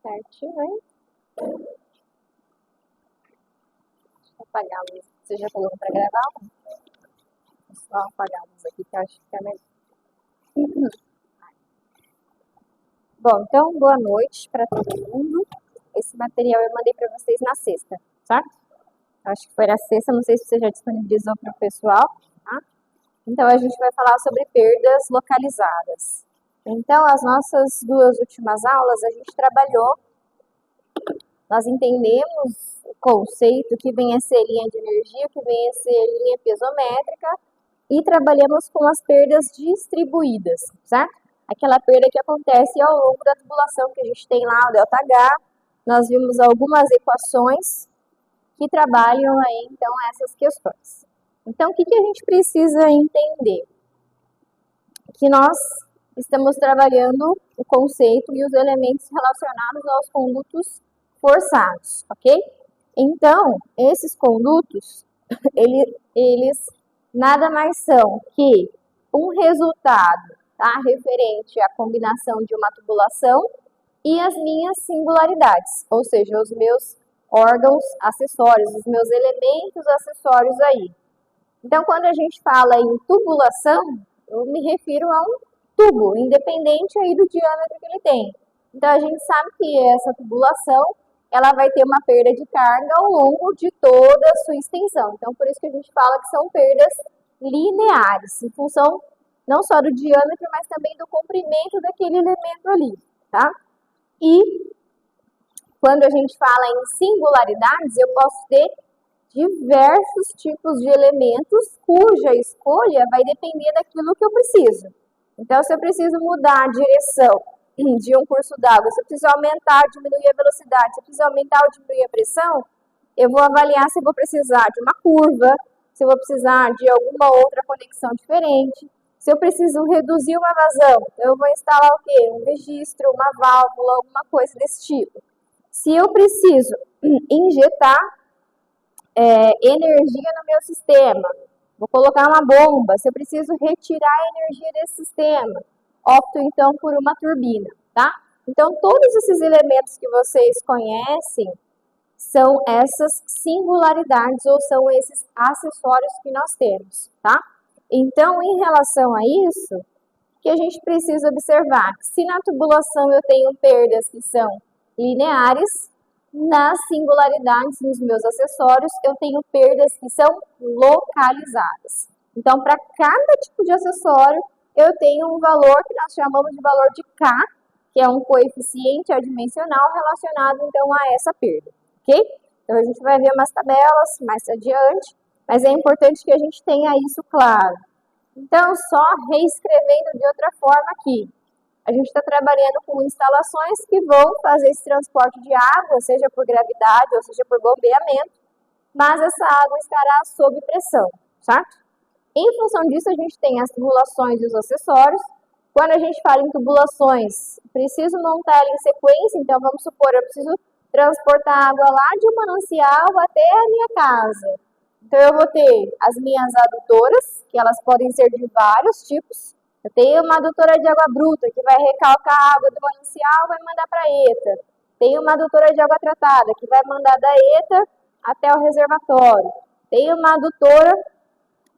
certinho, hein? Deixa eu apagar a luz. Você já colocou para gravar? Vou só apagar a luz aqui que eu acho que é melhor. Bom, então, boa noite para todo mundo. Esse material eu mandei para vocês na sexta, certo? Acho que foi na sexta, não sei se você já disponibilizou para o pessoal, tá? Então, a gente vai falar sobre perdas localizadas. Então, as nossas duas últimas aulas, a gente trabalhou, nós entendemos o conceito que vem a ser linha de energia, que vem a ser linha piezométrica, e trabalhamos com as perdas distribuídas, certo? Aquela perda que acontece ao longo da tubulação que a gente tem lá, o ΔH. Nós vimos algumas equações que trabalham aí, então, essas questões. Então, o que a gente precisa entender? Que nós estamos trabalhando o conceito e os elementos relacionados aos condutos forçados, ok? Então, esses condutos, eles nada mais são que um resultado, tá, referente à combinação de uma tubulação e as minhas singularidades, ou seja, os meus órgãos acessórios, os meus elementos acessórios aí. Então, quando a gente fala em tubulação, eu me refiro a um tubo, independente aí do diâmetro que ele tem. Então, a gente sabe que essa tubulação, ela vai ter uma perda de carga ao longo de toda a sua extensão. Então, por isso que a gente fala que são perdas lineares, em função não só do diâmetro, mas também do comprimento daquele elemento ali, tá? E quando a gente fala em singularidades, eu posso ter diversos tipos de elementos cuja escolha vai depender daquilo que eu preciso. Então, se eu preciso mudar a direção de um curso d'água, se eu preciso aumentar ou diminuir a velocidade, se eu preciso aumentar ou diminuir a pressão, eu vou avaliar se eu vou precisar de uma curva, se eu vou precisar de alguma outra conexão diferente. Se eu preciso reduzir uma vazão, eu vou instalar o quê? Um registro, uma válvula, alguma coisa desse tipo. Se eu preciso injetar energia no meu sistema, vou colocar uma bomba. Se eu preciso retirar a energia desse sistema, opto então por uma turbina, tá? Então, todos esses elementos que vocês conhecem são essas singularidades ou são esses acessórios que nós temos, tá? Então, em relação a isso, o que a gente precisa observar? Se na tubulação eu tenho perdas que são lineares, nas singularidades, nos meus acessórios, eu tenho perdas que são localizadas. Então, para cada tipo de acessório, eu tenho um valor que nós chamamos de valor de K, que é um coeficiente adimensional relacionado, então, a essa perda, ok? Então, a gente vai ver umas tabelas mais adiante, mas é importante que a gente tenha isso claro. Então, só reescrevendo de outra forma aqui. A gente está trabalhando com instalações que vão fazer esse transporte de água, seja por gravidade ou seja por bombeamento, mas essa água estará sob pressão, certo? Em função disso, a gente tem as tubulações e os acessórios. Quando a gente fala em tubulações, preciso montar ela em sequência, então vamos supor, eu preciso transportar água lá de um manancial até a minha casa. Então, eu vou ter as minhas adutoras, que elas podem ser de vários tipos. Eu tenho uma adutora de água bruta, que vai recalcar a água do manancial e vai mandar para a ETA. Tenho uma adutora de água tratada, que vai mandar da ETA até o reservatório. Tenho uma adutora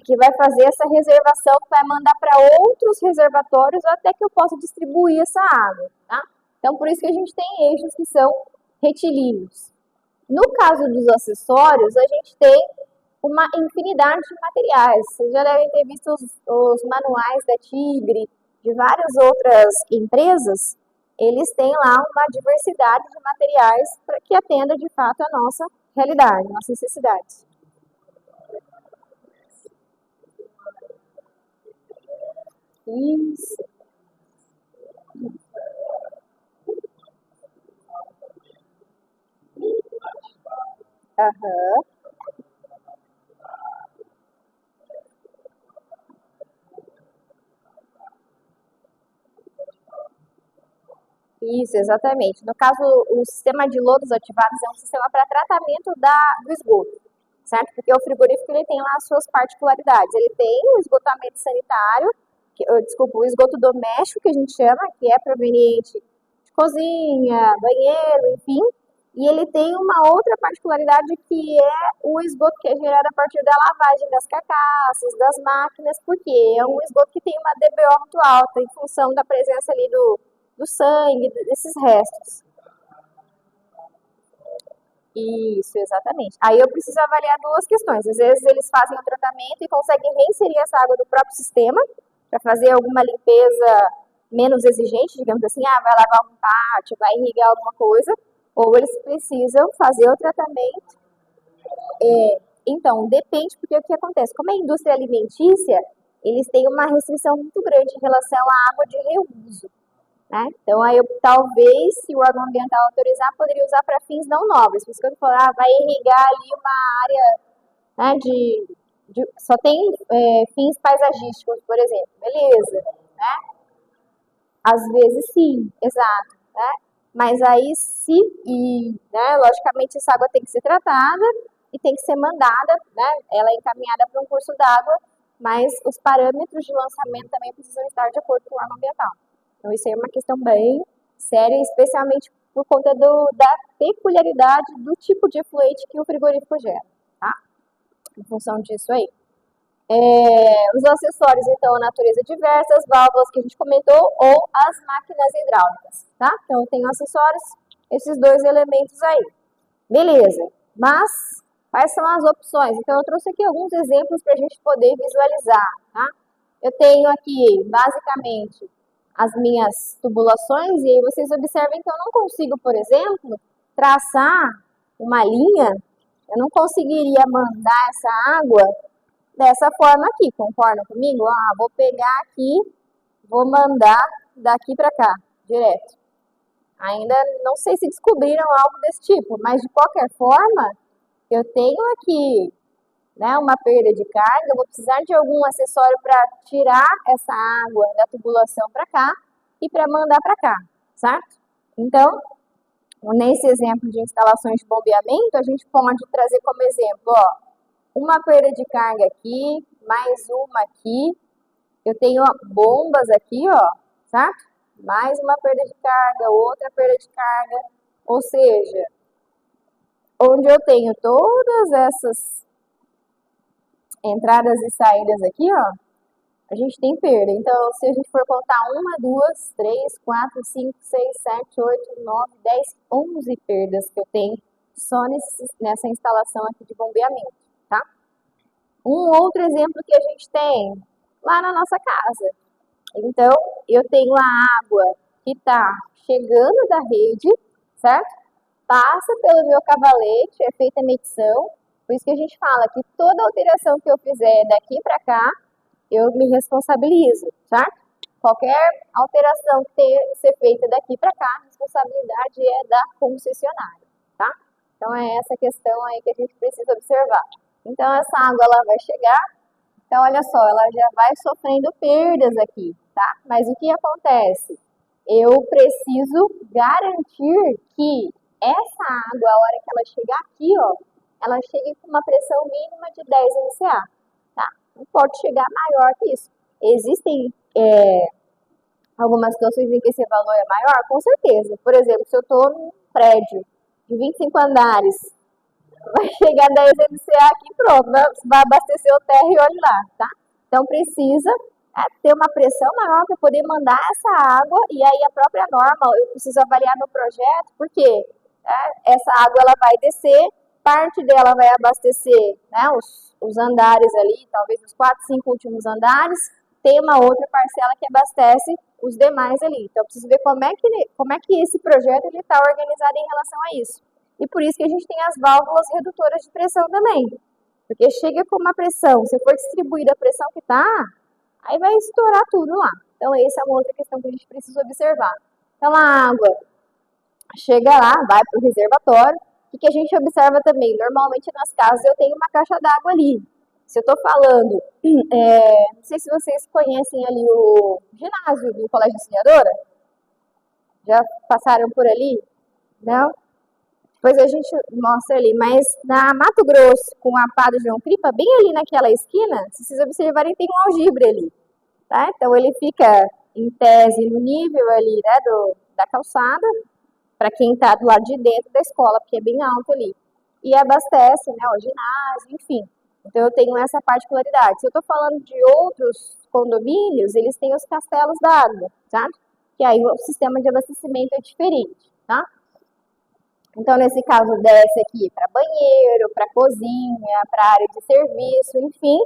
que vai fazer essa reservação, que vai mandar para outros reservatórios até que eu possa distribuir essa água, tá? Então, por isso que a gente tem eixos que são retilíneos. No caso dos acessórios, a gente tem uma infinidade de materiais. Vocês já devem ter visto os manuais da Tigre, de várias outras empresas. Eles têm lá uma diversidade de materiais para que atenda de fato a nossa realidade, nossas necessidades. Isso. Aham. Isso, exatamente. No caso, o sistema de lodos ativados é um sistema para tratamento do esgoto, certo? Porque o frigorífico ele tem lá as suas particularidades. Ele tem o esgotamento sanitário, o esgoto doméstico, que a gente chama, que é proveniente de cozinha, banheiro, enfim. E ele tem uma outra particularidade que é o esgoto que é gerado a partir da lavagem das carcaças, das máquinas, porque é um esgoto que tem uma DBO muito alta em função da presença ali do sangue, desses restos. Isso, exatamente. Aí eu preciso avaliar duas questões. Às vezes eles fazem o tratamento e conseguem reinserir essa água do próprio sistema para fazer alguma limpeza menos exigente, digamos assim, vai lavar um pátio, vai irrigar alguma coisa, ou eles precisam fazer o tratamento. Então, depende, porque o que acontece? Como é indústria alimentícia, eles têm uma restrição muito grande em relação à água de reuso. Né? Então, aí talvez, se o órgão ambiental autorizar, poderia usar para fins não nobres. Por isso que eu falo, vai irrigar ali uma área, né, só tem fins paisagísticos, por exemplo. Beleza, né? Às vezes sim, exato, né? Mas aí né, logicamente essa água tem que ser tratada e tem que ser mandada, né? Ela é encaminhada para um curso d'água, mas os parâmetros de lançamento também precisam estar de acordo com o órgão ambiental. Então, isso aí é uma questão bem séria, especialmente por conta da peculiaridade do tipo de efluente que o frigorífico gera, tá? Em função disso aí. Os acessórios, então, a natureza diversa, as válvulas que a gente comentou, ou as máquinas hidráulicas, tá? Então, eu tenho acessórios, esses dois elementos aí. Beleza, mas quais são as opções? Então, eu trouxe aqui alguns exemplos para a gente poder visualizar, tá? Eu tenho aqui, basicamente, as minhas tubulações, e aí vocês observem que eu não consigo, por exemplo, traçar uma linha, eu não conseguiria mandar essa água dessa forma aqui, concordam comigo? Vou pegar aqui, vou mandar daqui para cá, direto. Ainda não sei se descobriram algo desse tipo, mas de qualquer forma, eu tenho aqui, né, uma perda de carga, eu vou precisar de algum acessório para tirar essa água da tubulação para cá e para mandar para cá, certo? Então, nesse exemplo de instalações de bombeamento, a gente pode trazer como exemplo, uma perda de carga aqui, mais uma aqui, eu tenho bombas aqui, certo? Mais uma perda de carga, outra perda de carga, ou seja, onde eu tenho todas essas entradas e saídas aqui, a gente tem perda. Então, se a gente for contar 1, 2, 3, 4, 5, 6, 7, 8, 9, 10, 11 perdas que eu tenho só nessa instalação aqui de bombeamento, tá? Um outro exemplo que a gente tem lá na nossa casa. Então, eu tenho a água que está chegando da rede, certo? Passa pelo meu cavalete, é feita a medição. Por isso que a gente fala que toda alteração que eu fizer daqui para cá, eu me responsabilizo, certo? Qualquer alteração que ser feita daqui para cá, a responsabilidade é da concessionária, tá? Então, é essa questão aí que a gente precisa observar. Então, essa água, ela vai chegar. Então, olha só, ela já vai sofrendo perdas aqui, tá? Mas o que acontece? Eu preciso garantir que essa água, a hora que ela chegar aqui, ela chegue com uma pressão mínima de 10 MCA, tá? Não pode chegar maior que isso. Existem algumas situações em que esse valor é maior? Com certeza. Por exemplo, se eu estou num prédio de 25 andares, vai chegar 10 MCA aqui, pronto, vai abastecer o térreo e olha lá, tá? Então, precisa ter uma pressão maior para poder mandar essa água, e aí a própria norma, eu preciso avaliar no projeto, porque essa água ela vai descer, parte dela vai abastecer, né, os andares ali, talvez os 4, 5 últimos andares, tem uma outra parcela que abastece os demais ali. Então, eu preciso ver como é que esse projeto está organizado em relação a isso. E por isso que a gente tem as válvulas redutoras de pressão também. Porque chega com uma pressão, se for distribuída a pressão que está, aí vai estourar tudo lá. Então, essa é uma outra questão que a gente precisa observar. Então, a água chega lá, vai para o reservatório. O que a gente observa também? Normalmente, nas casas, eu tenho uma caixa d'água ali. Se eu estou falando, não sei se vocês conhecem ali o ginásio do Colégio Auxiliadora. Já passaram por ali? Não? Depois a gente mostra ali, mas na Mato Grosso, com a Pá do João Cripa, bem ali naquela esquina, se vocês observarem, tem um aljibre ali, tá? Então ele fica em tese no nível ali, né, da calçada, para quem está do lado de dentro da escola, porque é bem alto ali. E abastece, né, o ginásio, enfim. Então eu tenho essa particularidade. Se eu estou falando de outros condomínios, eles têm os castelos d'água, tá? Que aí o sistema de abastecimento é diferente, tá? Então, nesse caso, desce aqui para banheiro, para cozinha, para área de serviço, enfim,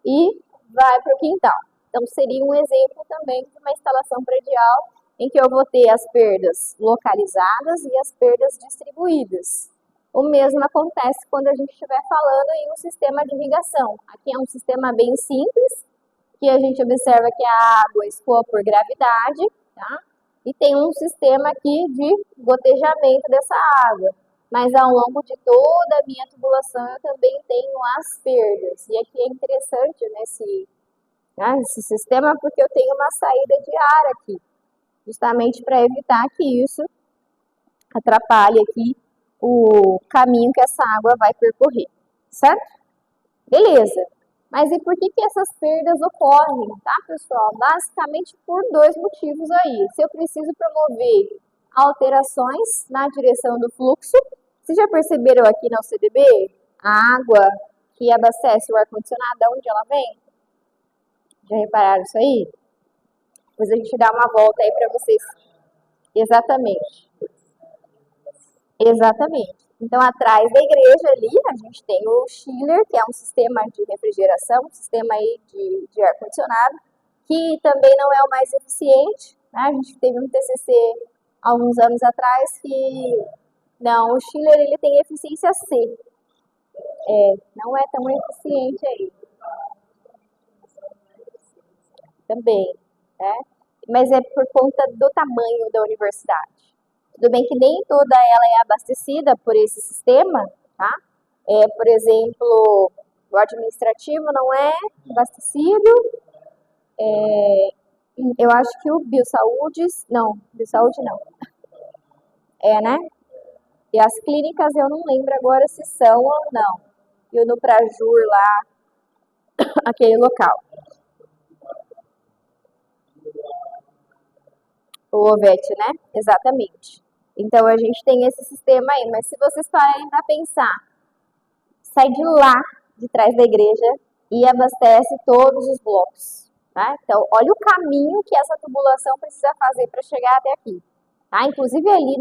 e vai para o quintal. Então, seria um exemplo também de uma instalação predial em que eu vou ter as perdas localizadas e as perdas distribuídas. O mesmo acontece quando a gente estiver falando em um sistema de irrigação. Aqui é um sistema bem simples, que a gente observa que a água escoa por gravidade, tá? E tem um sistema aqui de gotejamento dessa água. Mas ao longo de toda a minha tubulação eu também tenho as perdas. E aqui é interessante nesse sistema porque eu tenho uma saída de ar aqui. Justamente para evitar que isso atrapalhe aqui o caminho que essa água vai percorrer. Certo? Beleza. Mas e por que essas perdas ocorrem, tá, pessoal? Basicamente por dois motivos aí. Se eu preciso promover alterações na direção do fluxo, vocês já perceberam aqui na UCDB a água que abastece o ar-condicionado, de onde ela vem? Já repararam isso aí? Depois a gente dá uma volta aí para vocês. Exatamente. Exatamente. Então, atrás da igreja ali, a gente tem o chiller, que é um sistema de refrigeração, um sistema aí de ar-condicionado, que também não é o mais eficiente, né? A gente teve um TCC alguns anos atrás que, não, o chiller ele tem eficiência C. Não é tão eficiente aí. Também, né? Mas é por conta do tamanho da universidade. Tudo bem que nem toda ela é abastecida por esse sistema, tá? Por exemplo, o administrativo não é abastecido. Eu acho que o Biosaúde não. Né? E as clínicas eu não lembro agora se são ou não. E o Nuprajur lá, aquele local. O OVET, né? Exatamente. Então, a gente tem esse sistema aí. Mas se vocês pararem para pensar, sai de lá, de trás da igreja, e abastece todos os blocos. Tá? Então, olha o caminho que essa tubulação precisa fazer para chegar até aqui. Tá? Inclusive, ali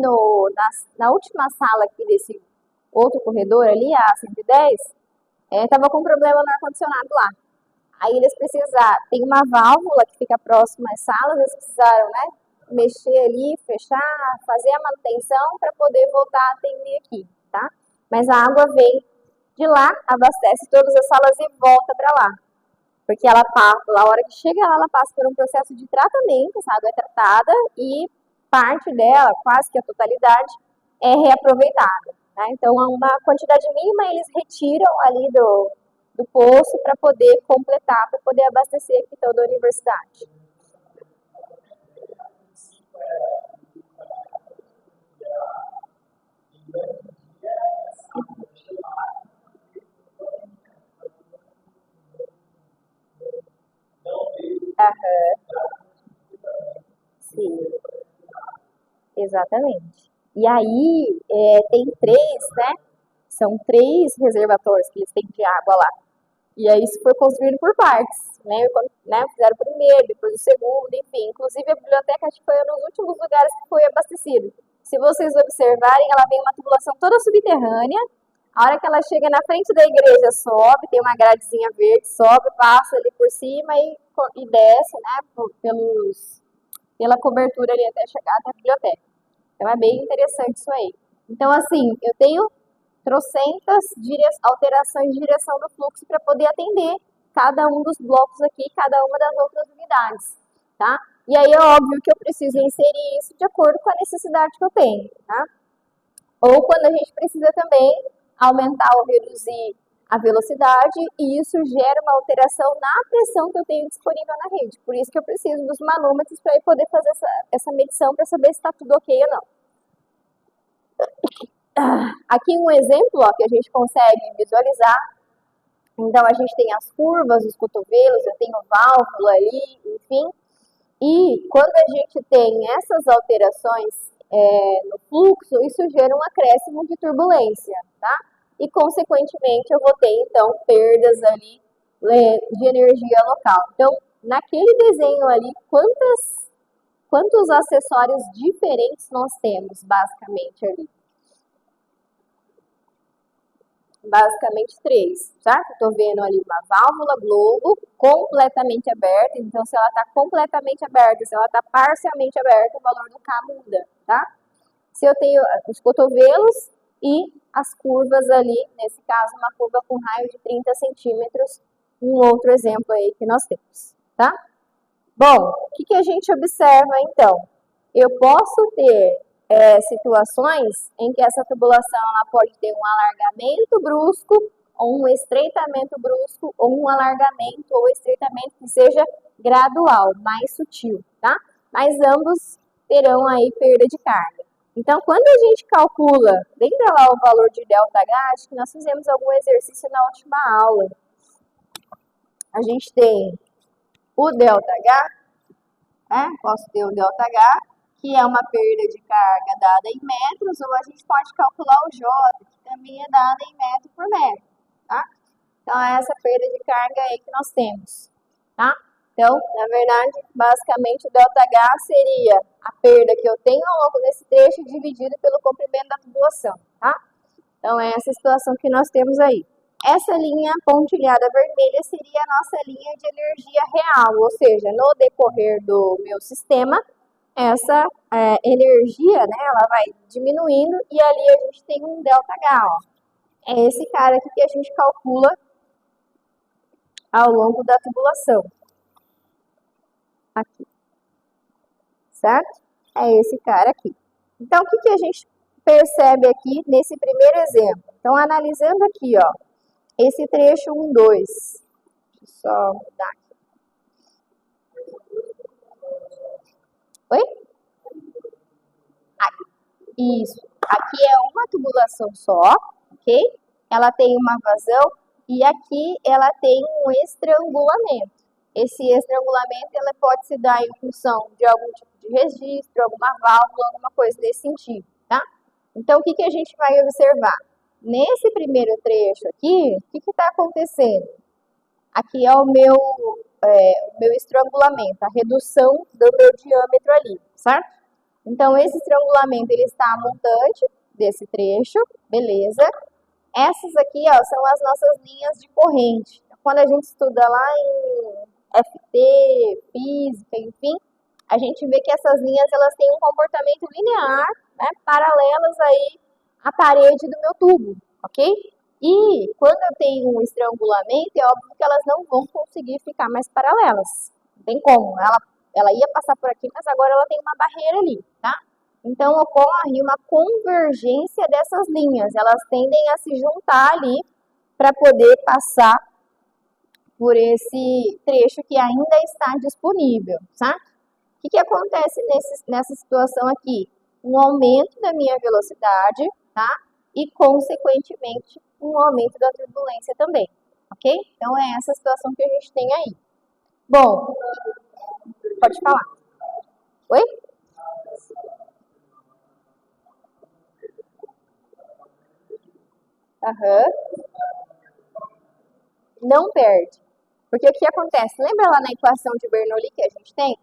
na última sala aqui desse outro corredor ali, a 110, estava com problema no ar-condicionado lá. Aí eles precisaram, tem uma válvula que fica próxima às salas, eles precisaram, né? Mexer ali, fechar, fazer a manutenção para poder voltar a atender aqui, tá? Mas a água vem de lá, abastece todas as salas e volta para lá. Porque ela passa, a hora que chega lá, ela passa por um processo de tratamento, essa água é tratada e parte dela, quase que a totalidade, é reaproveitada. Tá? Então, uma quantidade mínima eles retiram ali do poço para poder completar, para poder abastecer aqui toda a universidade. Sim, exatamente. E aí, tem três, né? São 3 reservatórios que eles têm de água lá. E aí isso foi construído por partes, né? Fizeram o primeiro, depois o segundo, enfim. Inclusive a biblioteca acho que foi um dos últimos lugares que foi abastecido. Se vocês observarem, ela vem uma tubulação toda subterrânea. A hora que ela chega na frente da igreja, sobe, tem uma gradezinha verde, sobe, passa ali por cima e desce, né? Pela cobertura ali até chegar até a biblioteca. Então é bem interessante isso aí. Então, assim, eu tenho trocentas alterações de direção do fluxo para poder atender cada um dos blocos aqui, cada uma das outras unidades, tá? E aí é óbvio que eu preciso inserir isso de acordo com a necessidade que eu tenho, tá? Ou quando a gente precisa também aumentar ou reduzir a velocidade, e isso gera uma alteração na pressão que eu tenho disponível na rede. Por isso que eu preciso dos manômetros para eu poder fazer essa medição para saber se está tudo ok ou não. Aqui um exemplo que a gente consegue visualizar. Então, a gente tem as curvas, os cotovelos, eu tenho válvula ali, enfim. E quando a gente tem essas alterações no fluxo, isso gera um acréscimo de turbulência, tá? E, consequentemente, eu vou ter, então, perdas ali de energia local. Então, naquele desenho ali, quantos acessórios diferentes nós temos, basicamente, ali? Basicamente 3, certo? Estou vendo ali uma válvula globo completamente aberta, então se ela está completamente aberta, se ela está parcialmente aberta, o valor do K muda, tá? Se eu tenho os cotovelos e as curvas ali, nesse caso uma curva com raio de 30 centímetros, um outro exemplo aí que nós temos, tá? Bom, o que a gente observa então? Eu posso ter situações em que essa tubulação ela pode ter um alargamento brusco, ou um estreitamento brusco, ou um alargamento ou estreitamento que seja gradual, mais sutil, tá? Mas ambos terão aí perda de carga. Então, quando a gente calcula, lembra lá o valor de ΔH, acho que nós fizemos algum exercício na última aula. A gente tem o ΔH, posso ter o ΔH, que é uma perda de carga dada em metros, ou a gente pode calcular o J, que também é dada em metro por metro, tá? Então, é essa perda de carga aí que nós temos, tá? Então, na verdade, basicamente, o ΔH seria a perda que eu tenho ao longo desse trecho dividido pelo comprimento da tubulação, tá? Então, é essa situação que nós temos aí. Essa linha pontilhada vermelha seria a nossa linha de energia real, ou seja, no decorrer do meu sistema, essa energia, né, ela vai diminuindo e ali a gente tem um ΔH, ó. É esse cara aqui que a gente calcula ao longo da tubulação. Aqui. Certo? É esse cara aqui. Então, o que a gente percebe aqui nesse primeiro exemplo? Então, analisando aqui, ó, esse trecho 1, 2. Deixa eu só mudar aqui. Oi? Aqui. Isso. Aqui é uma tubulação só, ok? Ela tem uma vazão e aqui ela tem um estrangulamento. Esse estrangulamento ela pode se dar em função de algum tipo de registro, alguma válvula, alguma coisa desse sentido, tá? Então, o que a gente vai observar? Nesse primeiro trecho aqui, o que está acontecendo? Aqui é o meu estrangulamento, a redução do meu diâmetro ali, certo? Então, esse estrangulamento ele está montante desse trecho, beleza? Essas aqui, ó, são as nossas linhas de corrente. Quando a gente estuda lá em FT, física, enfim, a gente vê que essas linhas elas têm um comportamento linear, né, paralelas aí à parede do meu tubo, ok? E quando eu tenho um estrangulamento, é óbvio que elas não vão conseguir ficar mais paralelas. Não tem como. Ela ia passar por aqui, mas agora ela tem uma barreira ali, tá? Então, ocorre uma convergência dessas linhas. Elas tendem a se juntar ali para poder passar por esse trecho que ainda está disponível, tá? O que acontece nessa situação aqui? Um aumento da minha velocidade, tá? E, consequentemente, um aumento da turbulência também, ok? Então, é essa situação que a gente tem aí. Bom, pode falar. Oi? Não perde. Porque o que acontece? Lembra lá na equação de Bernoulli que a gente tem?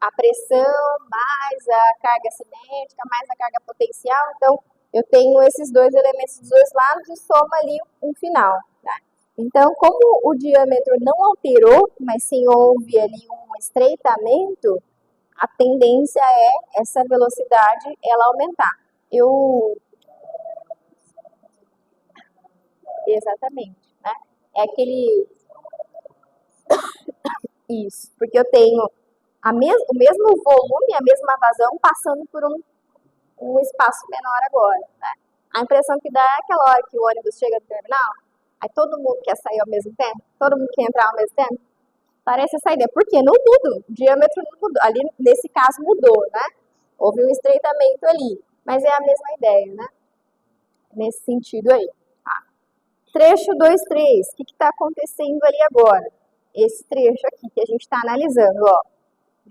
A pressão mais a carga cinética mais a carga potencial. Então, eu tenho esses dois elementos dos dois lados e soma ali um final. Tá? Então, como o diâmetro não alterou, mas sim houve ali um estreitamento, a tendência é essa velocidade ela aumentar. Exatamente, né? É aquele... Isso, porque eu tenho o mesmo volume, a mesma vazão, passando por um espaço menor agora, né? A impressão que dá é aquela hora que o ônibus chega no terminal, aí todo mundo quer sair ao mesmo tempo, todo mundo quer entrar ao mesmo tempo. Parece essa ideia, porque não muda, o diâmetro não mudou, ali nesse caso mudou, né? Houve um estreitamento ali, mas é a mesma ideia, né? Nesse sentido aí. Tá? Trecho 2, 3, o que está acontecendo ali agora? Esse trecho aqui que a gente está analisando, ó.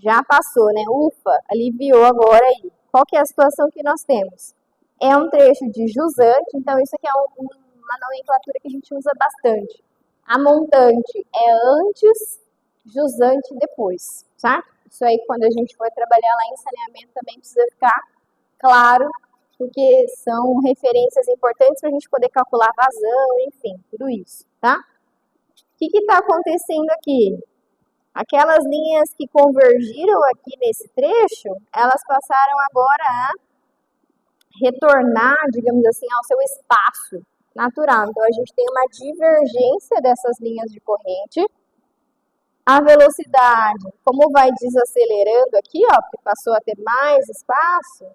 Já passou, né? Ufa, aliviou agora aí. Qual que é a situação que nós temos? É um trecho de jusante, então isso aqui é uma nomenclatura que a gente usa bastante. A montante é antes, jusante depois, certo? Isso aí, quando a gente for trabalhar lá em saneamento, também precisa ficar claro, porque são referências importantes para a gente poder calcular vazão, enfim, tudo isso, tá? O que está acontecendo aqui? Aquelas linhas que convergiram aqui nesse trecho, elas passaram agora a retornar, digamos assim, ao seu espaço natural. Então, a gente tem uma divergência dessas linhas de corrente. A velocidade, como vai desacelerando aqui, ó, porque passou a ter mais espaço,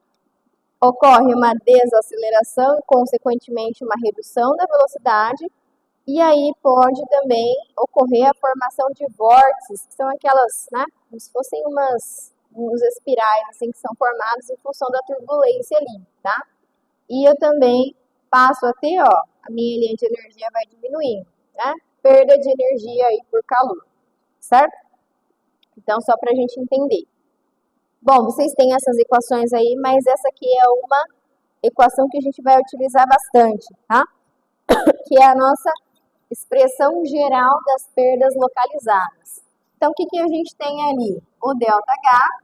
ocorre uma desaceleração e, consequentemente, uma redução da velocidade. E aí pode também ocorrer a formação de vórtices, que são aquelas, né, como se fossem uns espirais, assim, que são formados em função da turbulência ali, tá? E eu também passo a ter, ó, a minha linha de energia vai diminuindo, né? Perda de energia aí por calor, certo? Então, só para a gente entender. Bom, vocês têm essas equações aí, mas essa aqui é uma equação que a gente vai utilizar bastante, tá? Que é a nossa expressão geral das perdas localizadas. Então, o que a gente tem ali? O ΔH,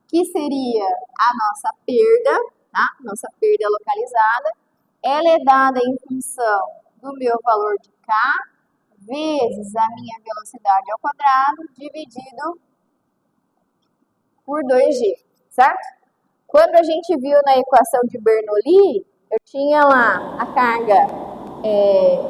que seria a nossa perda, tá? Nossa perda localizada. Ela é dada em função do meu valor de K vezes a minha velocidade ao quadrado dividido por 2G, certo? Quando a gente viu na equação de Bernoulli, eu tinha lá a carga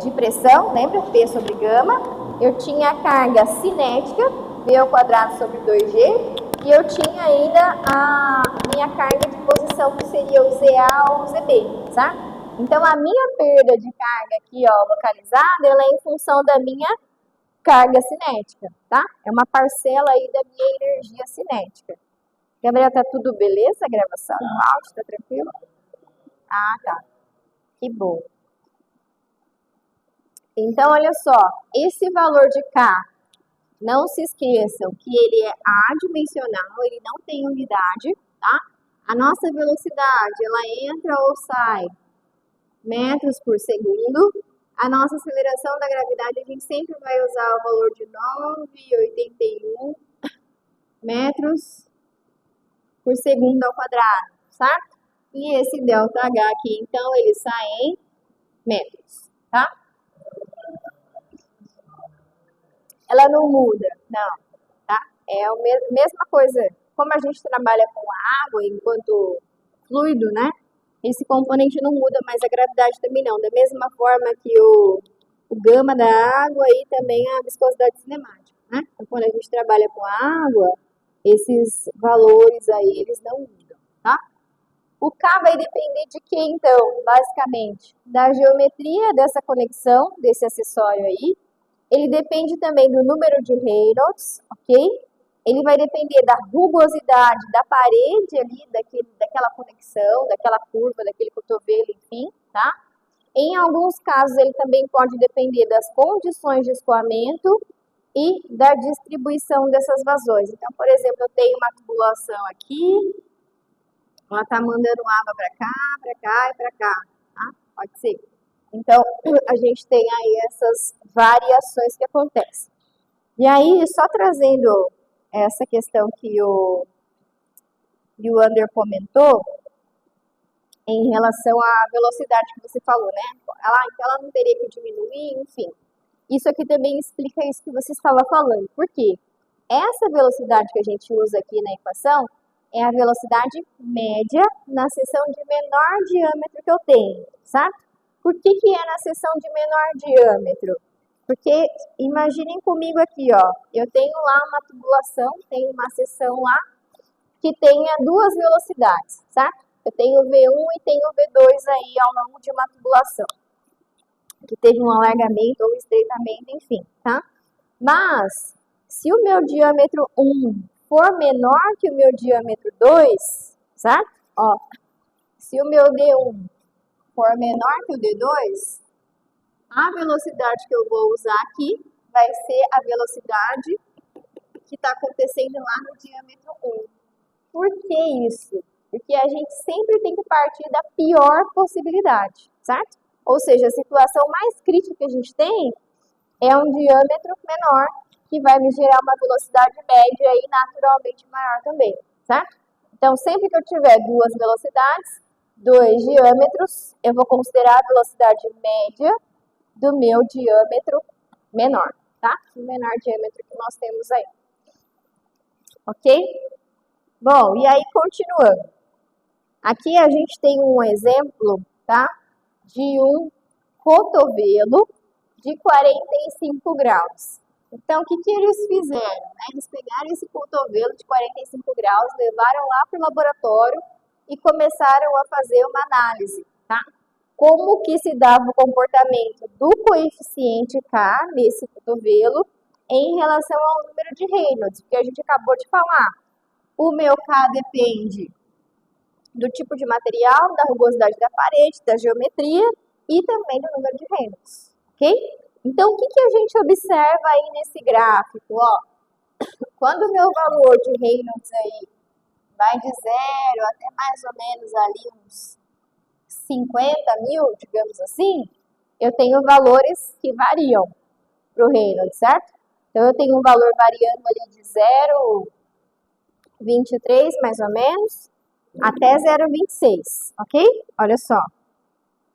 de pressão, lembra? P sobre gama. Eu tinha a carga cinética, V ao quadrado sobre 2G. E eu tinha ainda a minha carga de posição, que seria o ZA ou o ZB, certo? Então, a minha perda de carga aqui, ó, localizada, ela é em função da minha carga cinética, tá? É uma parcela aí da minha energia cinética. Gabriela, tá tudo beleza a gravação? O áudio tá tranquilo? Ah, tá. Que bom. Então, olha só, esse valor de K, não se esqueçam que ele é adimensional, ele não tem unidade, tá? A nossa velocidade, ela entra ou sai metros por segundo. A nossa aceleração da gravidade, a gente sempre vai usar o valor de 9,81 metros por segundo ao quadrado, certo? E esse ΔH aqui, então, ele sai em metros, tá? Ela não muda, não, tá? É a mesma coisa, como a gente trabalha com a água enquanto fluido, né? Esse componente não muda, mas a gravidade também não. Da mesma forma que o gama da água e também a viscosidade cinemática, né? Então, quando a gente trabalha com a água, esses valores aí, eles não mudam, tá? O K vai depender de quê, então? Basicamente, da geometria dessa conexão, desse acessório aí. Ele depende também do número de Reynolds, ok? Ele vai depender da rugosidade da parede ali, daquela conexão, daquela curva, daquele cotovelo, enfim, tá? Em alguns casos, ele também pode depender das condições de escoamento e da distribuição dessas vazões. Então, por exemplo, eu tenho uma tubulação aqui, ela está mandando água para cá e para cá, tá? Pode ser. Então, a gente tem aí essas variações que acontecem. E aí, só trazendo essa questão que o Ander comentou, em relação à velocidade que você falou, né? Ela não teria que diminuir, enfim. Isso aqui também explica isso que você estava falando. Por quê? Essa velocidade que a gente usa aqui na equação é a velocidade média na seção de menor diâmetro que eu tenho, certo? Por que é na seção de menor diâmetro? Porque imaginem comigo aqui, ó, eu tenho lá uma tubulação, tenho uma seção lá que tenha duas velocidades, certo? Eu tenho V1 e tenho V2 aí ao longo de uma tubulação, que teve um alargamento ou estreitamento, enfim, tá? Mas, se o meu diâmetro 1 for menor que o meu diâmetro 2, certo? Ó, se o meu D1 for menor que o D2, a velocidade que eu vou usar aqui vai ser a velocidade que está acontecendo lá no diâmetro 1. Por que isso? Porque a gente sempre tem que partir da pior possibilidade, certo? Ou seja, a situação mais crítica que a gente tem é um diâmetro menor, que vai me gerar uma velocidade média e naturalmente maior também, certo? Então, sempre que eu tiver duas velocidades, dois diâmetros, eu vou considerar a velocidade média do meu diâmetro menor, tá? O menor diâmetro que nós temos aí. Ok? Bom, e aí continuando. Aqui a gente tem um exemplo, tá? De um cotovelo de 45 graus. Então, o que eles fizeram? Né? Eles pegaram esse cotovelo de 45 graus, levaram lá para o laboratório e começaram a fazer uma análise, tá? Como que se dava o comportamento do coeficiente K nesse cotovelo em relação ao número de Reynolds, porque a gente acabou de falar. O meu K depende do tipo de material, da rugosidade da parede, da geometria e também do número de Reynolds, ok? Então, o que a gente observa aí nesse gráfico? Ó, quando o meu valor de Reynolds aí vai de 0 até mais ou menos ali uns 50 mil, digamos assim, eu tenho valores que variam para o Reynolds, certo? Então, eu tenho um valor variando ali de 0,23 mais ou menos, até 0,26, ok? Olha só.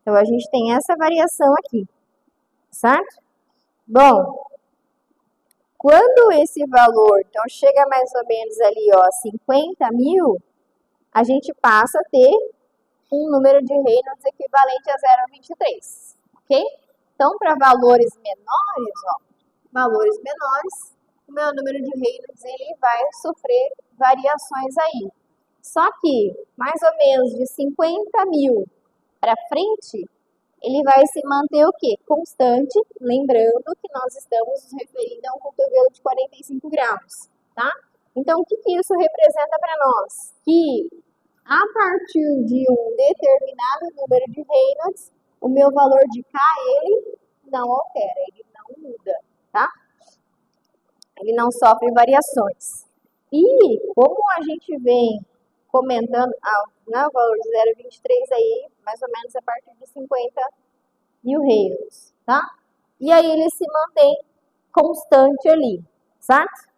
Então, a gente tem essa variação aqui, certo? Bom, quando esse valor, então, chega mais ou menos ali, ó, 50 mil, a gente passa a ter um número de Reynolds equivalente a 0,23, ok? Então, para valores menores, ó, o meu número de Reynolds, ele vai sofrer variações aí. Só que, mais ou menos de 50 mil para frente, ele vai se manter o quê? Constante, lembrando que nós estamos nos referindo a um cotovelo de 45 graus, tá? Então, o que isso representa para nós? Que a partir de um determinado número de Reynolds, o meu valor de K, ele não altera, ele não muda, tá? Ele não sofre variações. E como a gente vem comentando, o valor de 0,23 aí, mais ou menos a partir de 50 mil Reynolds, tá? E aí ele se mantém constante ali, certo?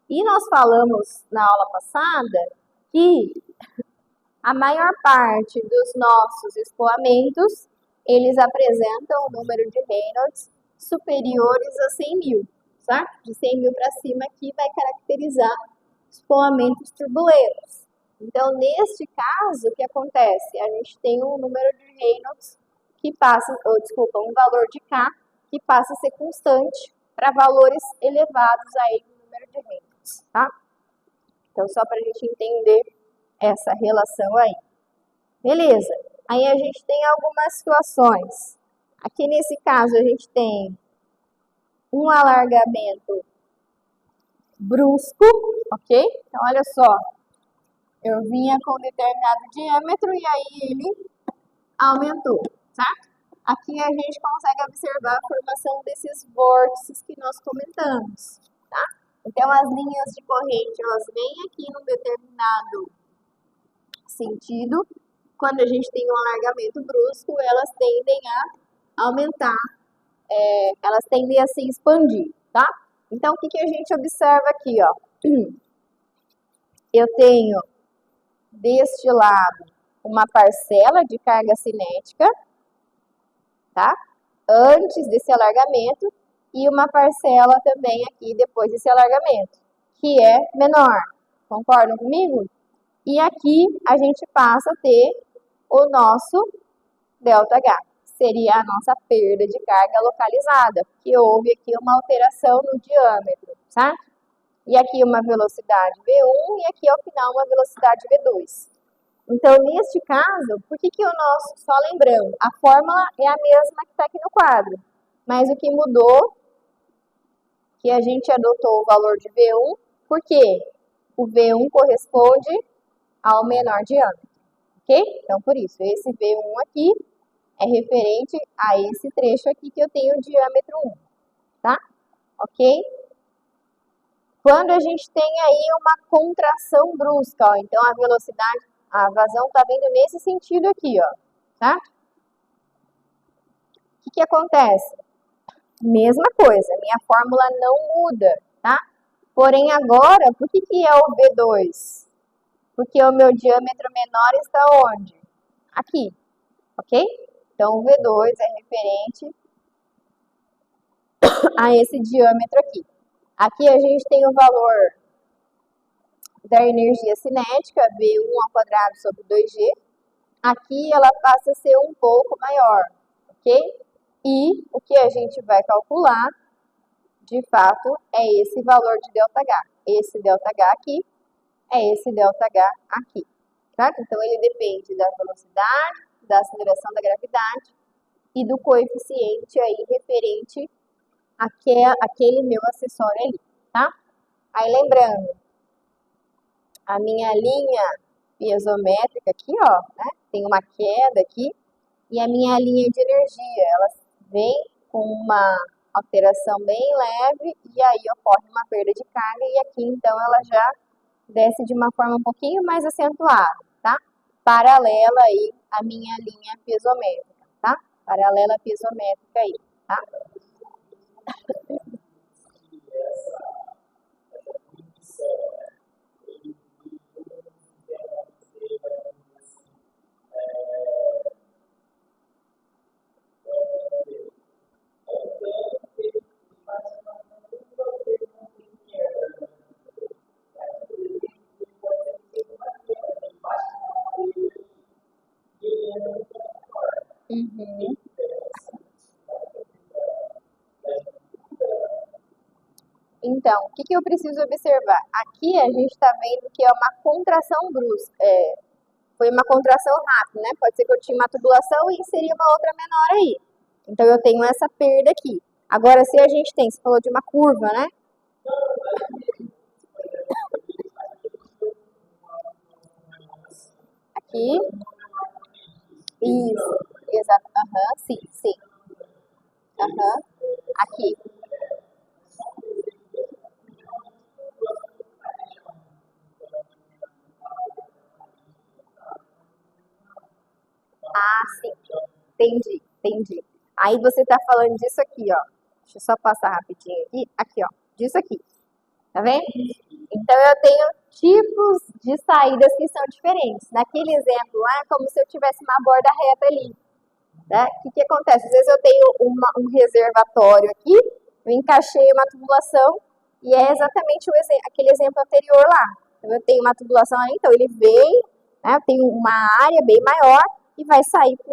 E nós falamos na aula passada que a maior parte dos nossos escoamentos, eles apresentam um número de Reynolds superiores a 100 mil, certo? De 100 mil para cima aqui vai caracterizar escoamentos turbulentos. Então, neste caso, o que acontece? A gente tem um número de Reynolds que passa, um valor de K que passa a ser constante para valores elevados aí do número de Reynolds, tá? Então, só para a gente entender essa relação aí. Beleza. Aí a gente tem algumas situações. Aqui nesse caso, a gente tem um alargamento brusco, ok? Então, olha só. Eu vinha com um determinado diâmetro e aí ele aumentou, certo? Aqui a gente consegue observar a formação desses vórtices que nós comentamos, tá? Então, as linhas de corrente, elas vêm aqui num determinado sentido. Quando a gente tem um alargamento brusco, elas tendem a aumentar, elas tendem a se expandir, tá? Então, o que a gente observa aqui, ó? Eu tenho deste lado uma parcela de carga cinética, tá? Antes desse alargamento, e uma parcela também aqui depois desse alargamento, que é menor. Concordam comigo? E aqui a gente passa a ter o nosso ΔH, seria a nossa perda de carga localizada, porque houve aqui uma alteração no diâmetro, certo? E aqui uma velocidade V1 e aqui ao final uma velocidade V2. Então, neste caso, por que o nosso, só lembrando, a fórmula é a mesma que está aqui no quadro, mas o que mudou, que a gente adotou o valor de V1, porque o V1 corresponde ao menor diâmetro, ok? Então, por isso, esse V1 aqui é referente a esse trecho aqui que eu tenho o diâmetro 1, tá? Ok? Quando a gente tem aí uma contração brusca, ó, então a velocidade, a vazão está vindo nesse sentido aqui, ó, tá? O que acontece? Mesma coisa, minha fórmula não muda, tá? Porém agora, por que é o V2? Porque o meu diâmetro menor está onde? Aqui, ok? Então o V2 é referente a esse diâmetro aqui. Aqui a gente tem o valor da energia cinética, V1 ao quadrado sobre 2G. Aqui ela passa a ser um pouco maior, ok? E o que a gente vai calcular, de fato, é esse valor de ΔH. Esse ΔH aqui é esse ΔH aqui, certo? Então ele depende da velocidade, da aceleração da gravidade e do coeficiente aí referente àquele meu acessório ali, tá? Aí lembrando, a minha linha piezométrica aqui, ó, né? Tem uma queda aqui e a minha linha de energia, ela vem com uma alteração bem leve e aí ocorre uma perda de carga e aqui então ela já desce de uma forma um pouquinho mais acentuada, tá? Paralela aí à minha linha piezométrica, tá? Paralela piezométrica aí, tá? Uhum. Então, o que eu preciso observar? Aqui a gente está vendo que é uma contração brusca, foi uma contração rápida, né? Pode ser que eu tinha uma tubulação e seria uma outra menor aí. Então eu tenho essa perda aqui. Agora, se a gente tem, você falou de uma curva, né? Aqui. Isso. Exato. Aham, sim, sim. Aham. Aqui. Ah, sim. Entendi, entendi. Aí você tá falando disso aqui, ó. Deixa eu só passar rapidinho aqui. Aqui, ó. Disso aqui. Tá vendo? Então eu tenho tipos de saídas que são diferentes. Naquele exemplo lá, é como se eu tivesse uma borda reta ali. Né? O que acontece? Às vezes eu tenho um reservatório aqui, eu encaixei uma tubulação e é exatamente aquele exemplo anterior lá. Então, eu tenho uma tubulação ali, então ele vem, né, tem uma área bem maior e vai sair por